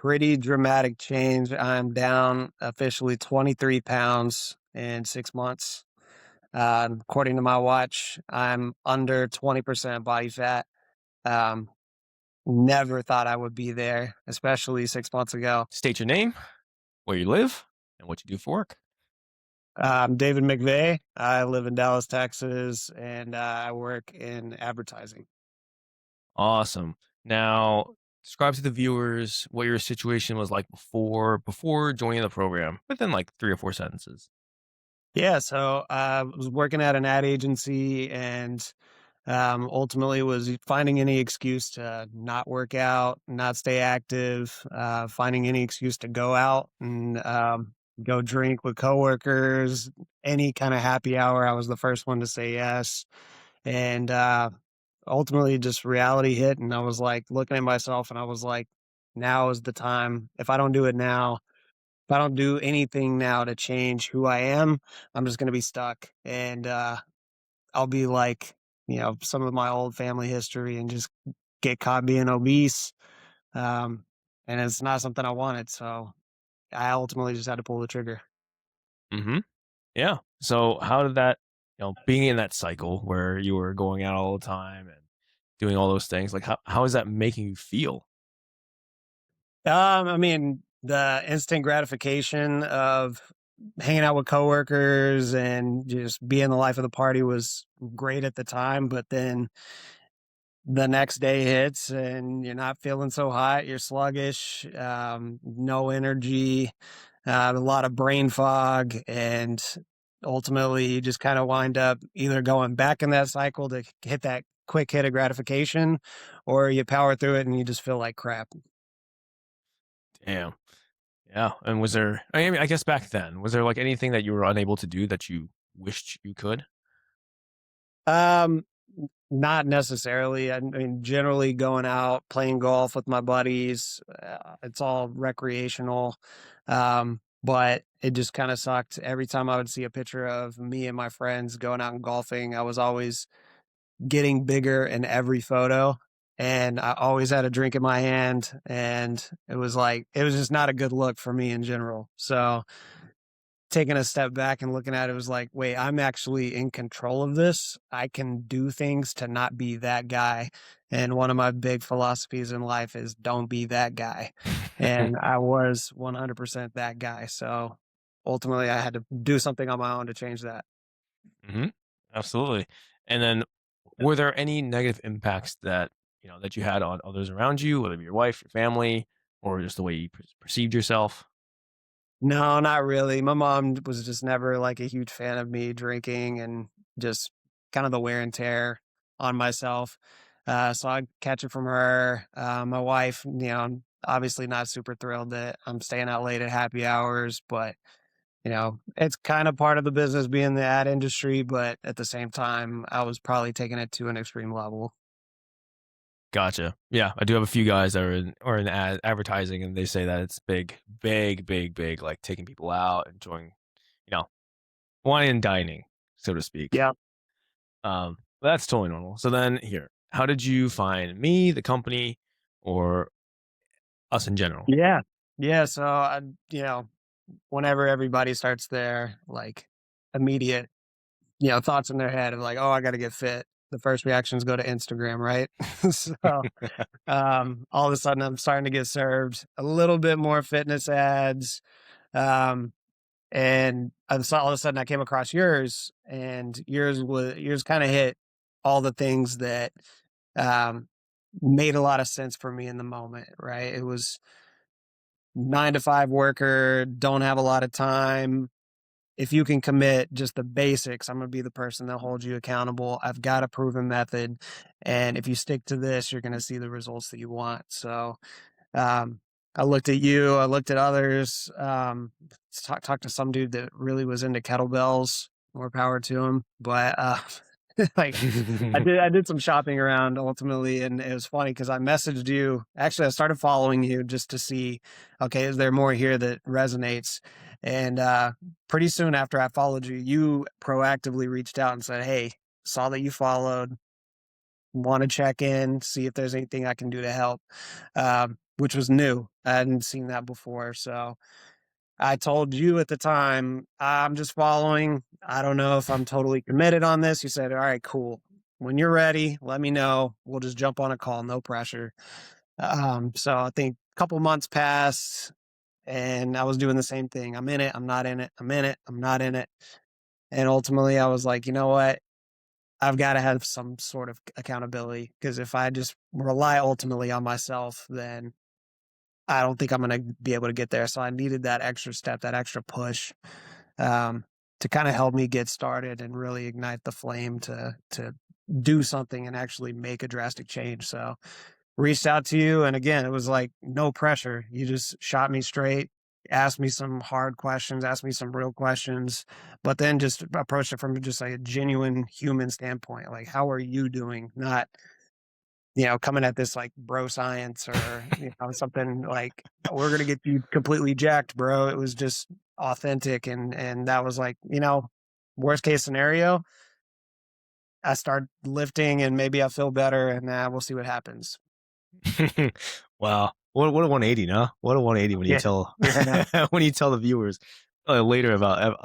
pretty dramatic change. I'm down officially 23 pounds in 6 months. According to my watch, I'm under 20% body fat. Um, Never thought I would be there, especially 6 months ago. State your name, where you live, and what you do for work. I'm David McVeigh. I live in Dallas, Texas, and I work in advertising. Awesome. Now, describe to the viewers what your situation was like before joining the program, within like 3 or 4 sentences. Yeah, so I was working at an ad agency and ultimately was finding any excuse to not work out, not stay active, finding any excuse to go out and go drink with coworkers, any kind of happy hour. I was the first one to say yes. And ultimately, just reality hit. And I was like looking at myself and I was like, now is the time. If I don't do it now, if I don't do anything now to change who I am, I'm just going to be stuck. And I'll be like, some of my old family history and just get caught being obese. Um, and it's not something I wanted. So I ultimately just had to pull the trigger. Mm-hmm. Yeah. So how did that, being in that cycle where you were going out all the time and doing all those things, like how is that making you feel? I mean, the instant gratification of hanging out with coworkers and just being the life of the party was great at the time. But then the next day hits and you're not feeling so hot, you're sluggish, no energy, a lot of brain fog, and ultimately you just kind of wind up either going back in that cycle to hit that quick hit of gratification, or you power through it and you just feel like crap. Damn. Yeah. And was there, I mean, I guess back then, was there like anything that you were unable to do that you wished you could? Um, Not necessarily. I mean, generally going out, playing golf with my buddies, it's all recreational. But it just kind of sucked. Every time I would see a picture of me and my friends going out and golfing, I was always getting bigger in every photo. And I always had a drink in my hand. And it was like, it was just not a good look for me in general. So, taking a step back and looking at it was like, wait, I'm actually in control of this. I can do things to not be that guy. And one of my big philosophies in life is don't be that guy. And I was 100% that guy. So ultimately, I had to do something on my own to change that. Hmm. Absolutely. And then were there any negative impacts that, that you had on others around you, whether it be your wife, your family, or just the way you perceived yourself? No, not really. My mom was just never like a huge fan of me drinking and just kind of the wear and tear on myself. So I catch it from her. My wife, I'm obviously not super thrilled that I'm staying out late at happy hours, but it's kind of part of the business being the ad industry. But at the same time, I was probably taking it to an extreme level. Gotcha. Yeah, I do have a few guys that are in advertising, and they say that it's big, big, big, big, like taking people out, enjoying, you know, wine and dining, so to speak. Yeah. But that's totally normal. So then, here, how did you find me, the company, or us in general? Yeah. Yeah. So, whenever everybody starts their like immediate thoughts in their head of like, oh, I got to get fit. The first reactions go to Instagram, right? So all of a sudden, I'm starting to get served a little bit more fitness ads, um, and all of a sudden, I came across yours, and yours kind of hit all the things that um, made a lot of sense for me in the moment. Right? It was 9 to 5 worker, don't have a lot of time. If you can commit just the basics, I'm going to be the person that holds you accountable. I've got a proven method. And if you stick to this, you're going to see the results that you want. So, um, I looked at you, I looked at others, talked to some dude that really was into kettlebells, more power to him. But, like I did some shopping around ultimately, and it was funny because I messaged you. Actually, I started following you just to see, okay, is there more here that resonates? And pretty soon after I followed you, you proactively reached out and said, "Hey, saw that you followed. Want to check in, see if there's anything I can do to help." which was new. I hadn't seen that before. So I told you at the time, I'm just following. I don't know if I'm totally committed on this. You said, all right, cool. When you're ready, let me know. We'll just jump on a call, no pressure. So I think a couple months passed and I was doing the same thing. I'm in it, I'm not in it, I'm in it, I'm not in it. And ultimately I was like, you know what? I've got to have some sort of accountability because if I just rely ultimately on myself, then I don't think I'm going to be able to get there. So I needed that extra step, that extra push, um, to kind of help me get started and really ignite the flame to do something and actually make a drastic change. So reached out to you, and again, it was like no pressure. You just shot me straight, asked me some hard questions, asked me some real questions, but then just approached it from just like a genuine human standpoint. Like, how are you doing? Not coming at this like bro science or something like we're gonna get you completely jacked, bro. It was just authentic, and that was like worst case scenario. I start lifting and maybe I feel better, and we'll see what happens. Wow. What a 180, no? What a 180 when you Yeah, tell yeah. when you tell the viewers later about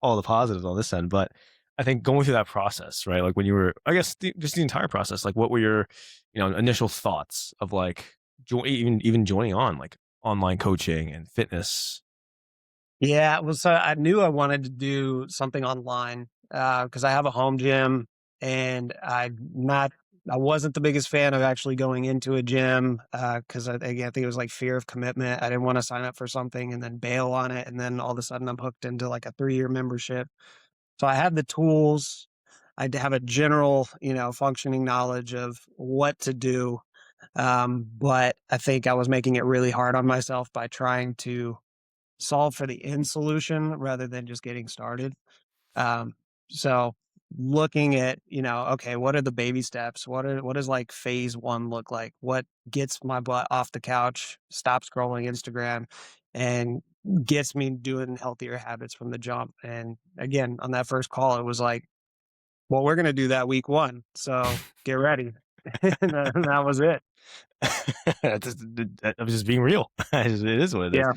all the positives on this end. But I think going through that process, right? Like when you were, I guess, just the entire process. Like, what were your, initial thoughts of like even joining on like online coaching and fitness? Yeah, well, so I knew I wanted to do something online because I have a home gym, and I wasn't the biggest fan of actually going into a gym because again, I think it was like fear of commitment. I didn't want to sign up for something and then bail on it, and then all of a sudden I'm hooked into like a 3-year membership. So I had the tools. I have a general, functioning knowledge of what to do, but I think I was making it really hard on myself by trying to solve for the end solution rather than just getting started. Um, so looking at, okay, what are the baby steps? What does like phase one look like? What gets my butt off the couch, stop scrolling Instagram, and gets me doing healthier habits from the jump? And again, on that first call, it was like, well, we're gonna do that week one. So get ready. And that was it. I'm just being real. It is what it Yeah.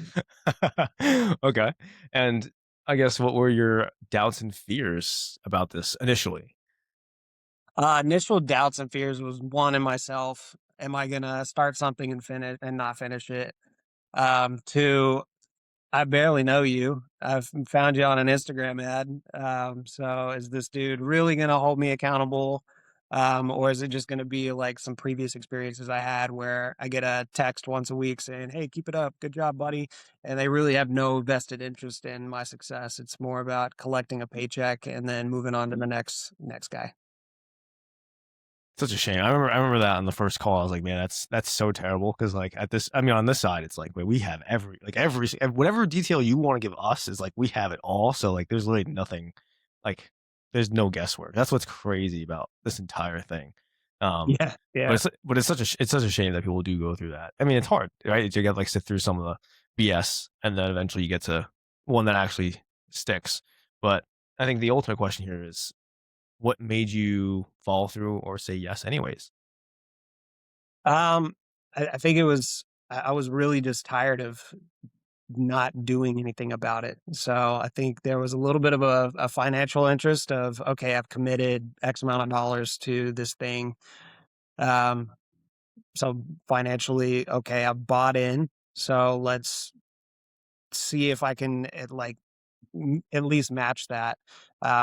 is. Okay. And I guess what were your doubts and fears about this initially? Initial doubts and fears was one in myself. Am I gonna start something and finish and not finish it? Two, I barely know you. I've found you on an Instagram ad. So is this dude really gonna hold me accountable? Or is it just gonna be like some previous experiences I had where I get a text once a week saying, "Hey, keep it up, good job, buddy," and they really have no vested interest in my success. It's more about collecting a paycheck and then moving on to the next guy. Such a shame. I remember that on the first call. I was like, man, that's so terrible. Because like at this, I mean, on this side, it's like, wait, we have every whatever detail you want to give us is like we have it all. So like, there's literally nothing, like, there's no guesswork. That's what's crazy about this entire thing. Um, Yeah, but yeah. it's such a shame that people do go through that. I mean, it's hard, right? You get like sit through some of the BS, and then eventually you get to one that actually sticks. But I think the ultimate question here is what made you follow through or say yes anyways? Um, I think it was I was really just tired of not doing anything about it. So I think there was a little bit of a financial interest of, okay, I've committed X amount of dollars to this thing. Um, so financially, okay, I've bought in. So let's see if I can at least match that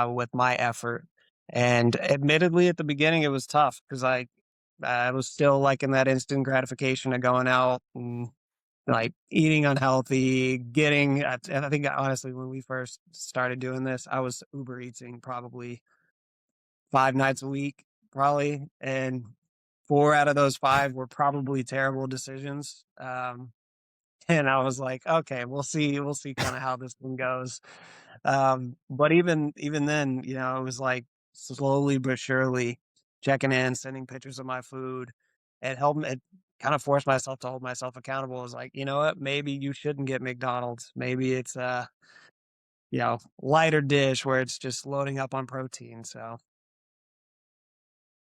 with my effort. And admittedly, at the beginning, it was tough because I was still like in that instant gratification of going out and like eating unhealthy, and I think honestly, when we first started doing this, I was Uber eating probably 5 nights a week, probably. And 4 out of those 5 were probably terrible decisions. And I was like, okay, we'll see kind of how this one goes. But even then, it was like slowly but surely checking in, sending pictures of my food. It kind of forced myself to hold myself accountable. I was like, you know what? Maybe you shouldn't get McDonald's. Maybe it's a, lighter dish where it's just loading up on protein. So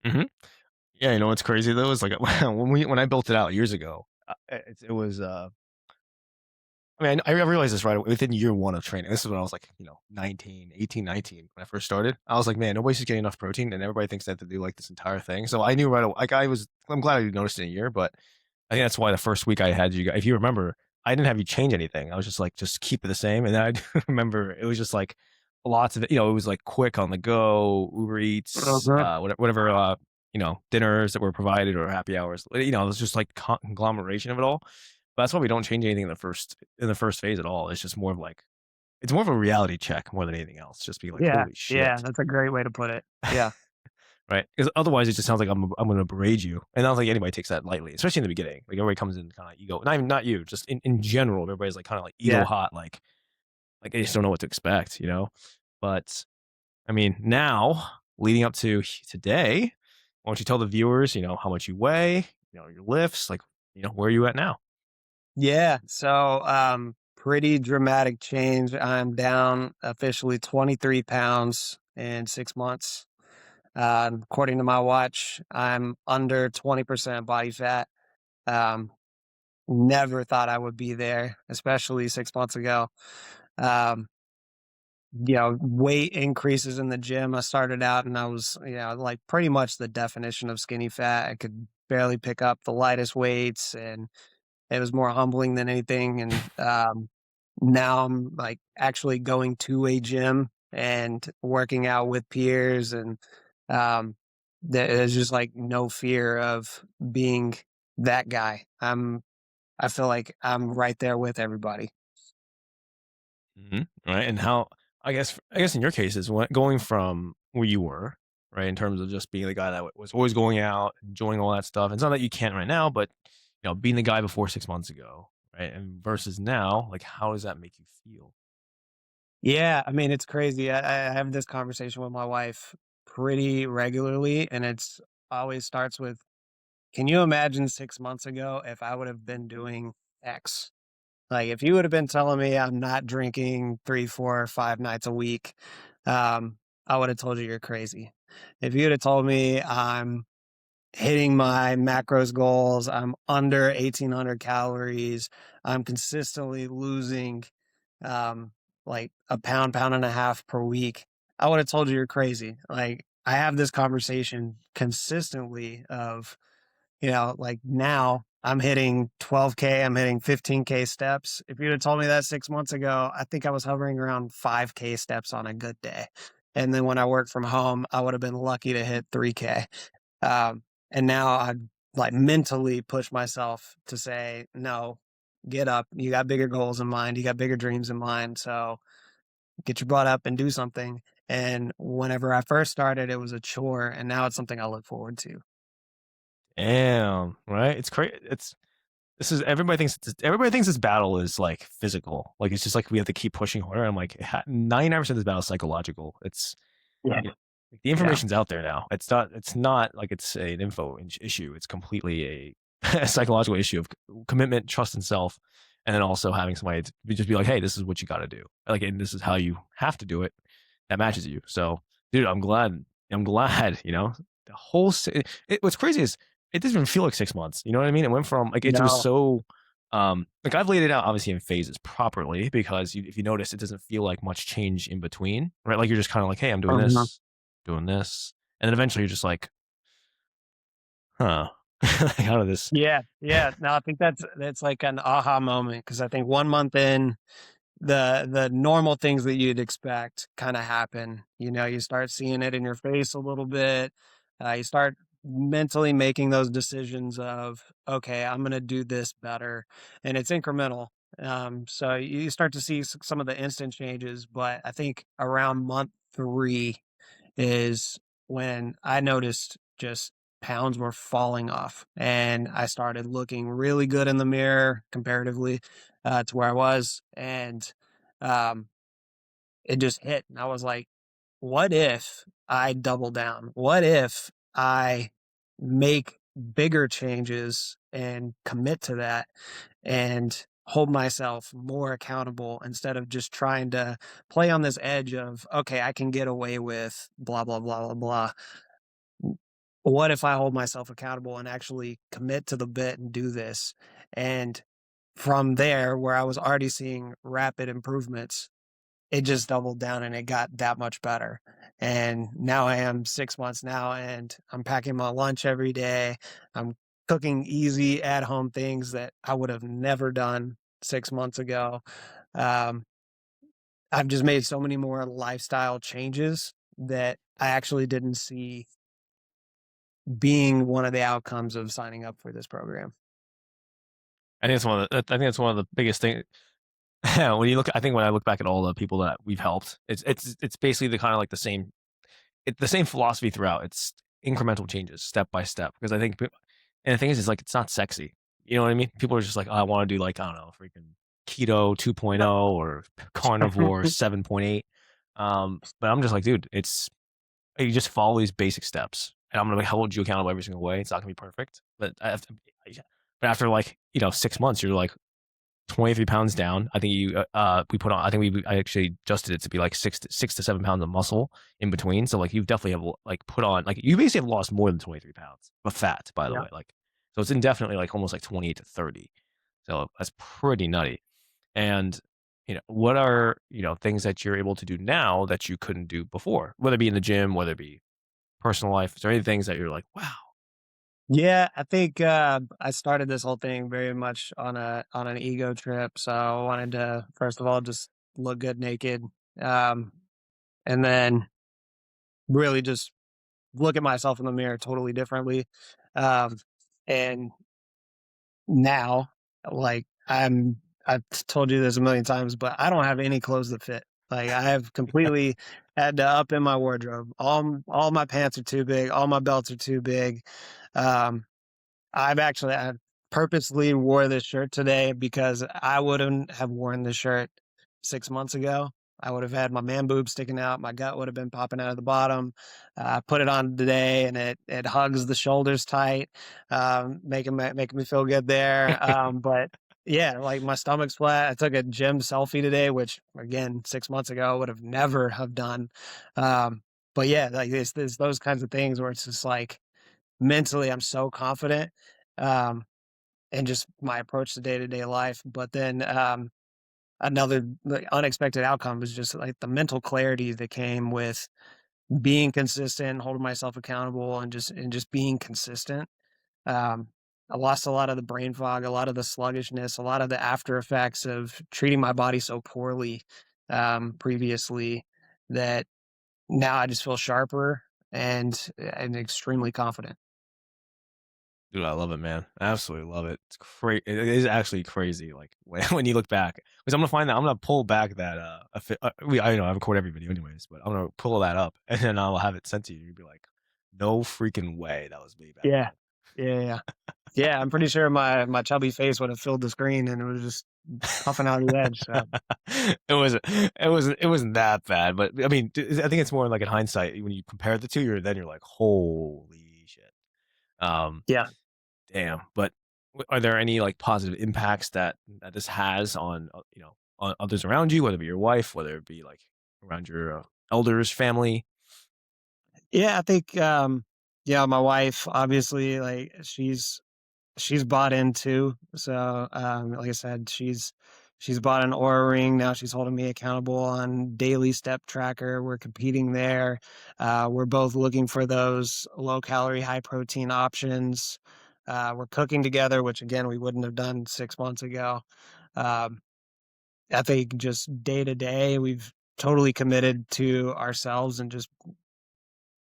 Hmm. Yeah, you know what's crazy though is like when I built it out years ago, it was I mean, I realized this right away within year one of training. This is when I was like, 19 when I first started. I was like, man, nobody's just getting enough protein, and everybody thinks they have to do like this entire thing. So I knew right away. Like I'm glad I noticed it in a year, but I think that's why the first week I had you guys, if you remember, I didn't have you change anything. I was just like, just keep it the same. And then I remember it was just like lots of, it was like quick on the go, Uber Eats, Mhm. whatever, dinners that were provided or happy hours. It was just like conglomeration of it all. But that's why we don't change anything in the first phase at all. It's just more of like it's more of a reality check more than anything else. Just be like, Yeah, holy yeah, shit. that's a great way to put it. Yeah, Right? Because otherwise, it just sounds like I'm going to berate you, and I don't think anybody takes that lightly, especially in the beginning. Like everybody comes in kind of ego, not even not you, just in general, everybody's like kind of like ego yeah. hot, like they just don't know what to expect. But I mean, now leading up to today, why don't you tell the viewers, how much you weigh, your lifts, like, where are you at now? Yeah, so, pretty dramatic change. I'm down officially 23 pounds in 6 months. According to my watch, I'm under 20% body fat. Um, Never thought I would be there, especially 6 months ago. Um, Weight increases in the gym. I started out and I was, like pretty much the definition of skinny fat. I could barely pick up the lightest weights, and it was more humbling than anything. And now I'm like actually going to a gym and working out with peers, and um, there's just like no fear of being that guy. I feel like I'm right there with everybody. Right. And how I guess in your case is going from where you were, right, in terms of just being the guy that was always going out, enjoying all that stuff. It's not that you can't right now, but being the guy before 6 months ago, right, and versus now, like how does that make you feel? Yeah, I mean, it's crazy. I have this conversation with my wife pretty regularly, and it's always starts with, "Can you imagine 6 months ago if I would have been doing X?" Like, if you would have been telling me I'm not drinking 3, 4, 5 nights a week, I would have told you you're crazy. If you would have told me I'm hitting my macros goals, I'm under 1,800 calories, I'm consistently losing, um, like a pound, pound and a half per week, I would have told you you're crazy. Like, I have this conversation consistently of, like now I'm hitting 12K, I'm hitting 15K steps. If you'd have told me that 6 months ago, I think I was hovering around 5K steps on a good day. And then when I worked from home, I would have been lucky to hit 3K. Um, and now I like mentally push myself to say, no, get up. You got bigger goals in mind. You got bigger dreams in mind. So get your butt up and do something. And whenever I first started, it was a chore. And now it's something I look forward to. Damn, right? It's crazy. It's this is everybody thinks this battle is like physical. Like it's just like we have to keep pushing harder. I'm like 99% of this battle is psychological. Yeah. Like, the Yeah. information's out there now. It's not like it's an issue. It's completely a psychological issue of commitment, trust in self, and then also having somebody to just be like, hey, this is what you got to do. Like, and this is how you have to do it. That matches you. So, dude, I'm glad. I'm glad. The whole. What's crazy is it doesn't even feel like 6 months. You know what I mean? It went from like it was No. so. Like I've laid it out obviously in phases properly because if you notice, it doesn't feel like much change in between, right? Like you're just kind of like, hey, I'm doing this, and then eventually you're just like, huh, like, how did this? Yeah, yeah. No, I think that's like an aha moment, because I think 1 month in, the normal things that you'd expect kinda happen. You start seeing it in your face a little bit. You start mentally making those decisions of, "Okay, I'm gonna do this better," and it's incremental. So you start to see some of the instant changes, but I think around month 3 is when I noticed just pounds were falling off, and I started looking really good in the mirror comparatively to where I was. And um, it just hit. And I was like, what if I double down? What if I make bigger changes and commit to that and hold myself more accountable instead of just trying to play on this edge of, okay, I can get away with blah, blah, blah, blah, blah. What if I hold myself accountable and actually commit to the bit and do this? And from there, where I was already seeing rapid improvements, it just doubled down and it got that much better. And now I am 6 months now and I'm packing my lunch every day. I'm cooking easy at home things that I would have never done 6 months ago. Um, I've just made so many more lifestyle changes that I actually didn't see being one of the outcomes of signing up for this program. I think it's one of the, I think it's one of the biggest things. When you look, I think when I look back at all the people that we've helped, it's basically the kind of like the same philosophy throughout. It's incremental changes, step by step. Because I think, and the thing is like it's not sexy. You know what I mean? People are just like, oh, I want to do like I don't know, freaking keto 2.0 or carnivore 7.8. But I'm just like, dude, it's you just follow these basic steps, and I'm gonna hold you accountable every single way. It's not gonna be perfect, but but after like 6 months, you're like 23 pounds down. I think we put on. I think I actually adjusted it to be like 6 to 7 pounds of muscle in between. So like you definitely have like put on like you basically have lost more than 23 pounds of fat, by the Yeah. way. Like so it's indefinitely like almost like 28 to 30. So that's pretty nutty. And what are things that you're able to do now that you couldn't do before, whether it be in the gym, whether it be personal life. Is there any things that you're like, wow? Yeah, I think I started this whole thing very much on an ego trip. So I wanted to first of all just look good naked, um, and then really just look at myself in the mirror totally differently. Um, and now, like I've told you this a million times, but I don't have any clothes that fit. Like I have completely had to up in my wardrobe. All my pants are too big. All my belts are too big. Um, I purposely wore this shirt today because I wouldn't have worn this shirt 6 months ago. I would have had my man boob sticking out. My gut would have been popping out of the bottom. I put it on today, and it hugs the shoulders tight, making me feel good there. But yeah, like my stomach's flat. I took a gym selfie today, which again 6 months ago I would have never have done. Um, but yeah, like it's those kinds of things where it's just like mentally I'm so confident, um, and just my approach to day-to-day life. But then another like, unexpected outcome was just like the mental clarity that came with being consistent, holding myself accountable, and just being consistent. Um, I lost a lot of the brain fog, a lot of the sluggishness, a lot of the after effects of treating my body so poorly previously that now I just feel sharper and extremely confident. Dude, I love it, man. I absolutely love it. It's crazy. It is actually crazy. Like when you look back, because I'm gonna find that I'm gonna pull back that I know I record every video anyways, but I'm gonna pull that up and then I'll have it sent to you. You'll be like, no freaking way that was me back Yeah. then. Yeah, yeah. Yeah, I'm pretty sure my chubby face would have filled the screen and it was just puffing out the edge, so It wasn't that bad, but I mean, I think it's more like in hindsight when you compare the two, you're like, holy shit. Um, yeah. Damn. But are there any like positive impacts that this has on on others around you, whether it be your wife, whether it be like around your elders, family? Yeah, I think, yeah, my wife, obviously, like, she's bought in too, so, like I said, she's bought an Aura Ring, now she's holding me accountable on daily step tracker, we're competing there, we're both looking for those low-calorie, high-protein options, we're cooking together, which, again, we wouldn't have done 6 months ago. um I think just day to day, we've totally committed to ourselves and just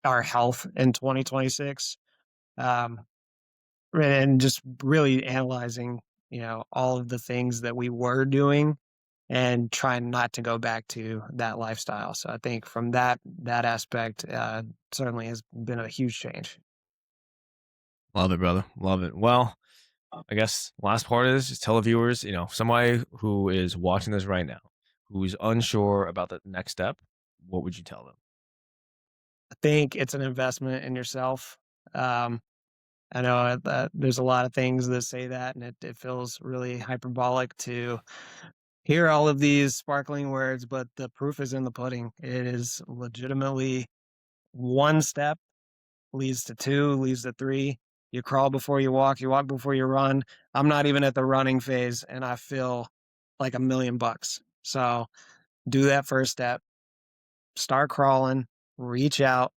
our health in 2026. Um, and just really analyzing, all of the things that we were doing and trying not to go back to that lifestyle. So I think from that aspect, certainly has been a huge change. Love it, brother. Love it. Well, I guess last part is just tell the viewers, somebody who is watching this right now, who's unsure about the next step, what would you tell them? I think it's an investment in yourself. Um, I know that there's a lot of things that say that, and it feels really hyperbolic to hear all of these sparkling words, but the proof is in the pudding. It is legitimately one step leads to two, leads to three. You crawl before you walk before you run. I'm not even at the running phase and I feel like $1,000,000. So do that first step, start crawling, reach out,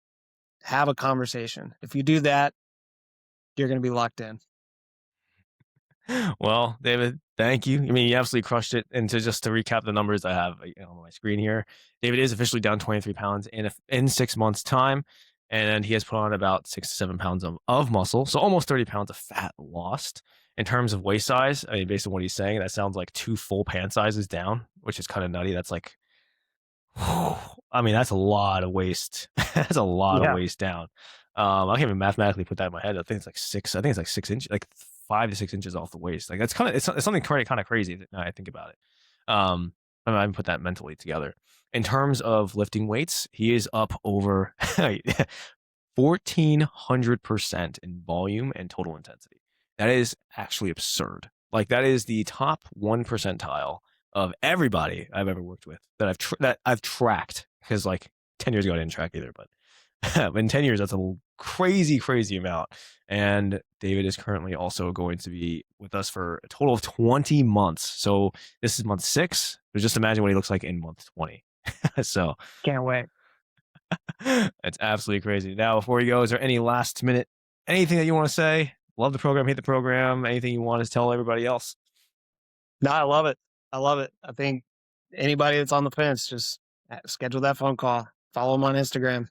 have a conversation. If you do that, you're going to be locked in. Well, David, thank you. I mean, you absolutely crushed it. And to recap the numbers I have on my screen here, David is officially down 23 pounds in 6 months' time, and he has put on about 6 to 7 pounds of muscle, so almost 30 pounds of fat lost. In terms of waist size, I mean, based on what he's saying, that sounds like 2 full pant sizes down, which is kind of nutty. That's like, I mean, that's a lot of waist. That's a lot of Yeah. waist down. I can't even mathematically put that in my head. I think it's like six. I think it's like 6 inches, like 5 to 6 inches off the waist. Like that's it's something kind of crazy now I think about it. I haven't put that mentally together. In terms of lifting weights, he is up over 1,400% in volume and total intensity. That is actually absurd. Like that is the top 1 percentile of everybody I've ever worked with that I've tracked. Because like 10 years ago I didn't track either, but in 10 years that's a crazy amount. And David is currently also going to be with us for a total of 20 months. So this is month 6. But just imagine what he looks like in month 20. So Can't wait. it's absolutely crazy. Now, before you go, is there any last minute anything that you want to say? Love the program, hate the program. Anything you want to tell everybody else? No, I love it. I love it. I think anybody that's on the fence, just schedule that phone call. Follow him on Instagram.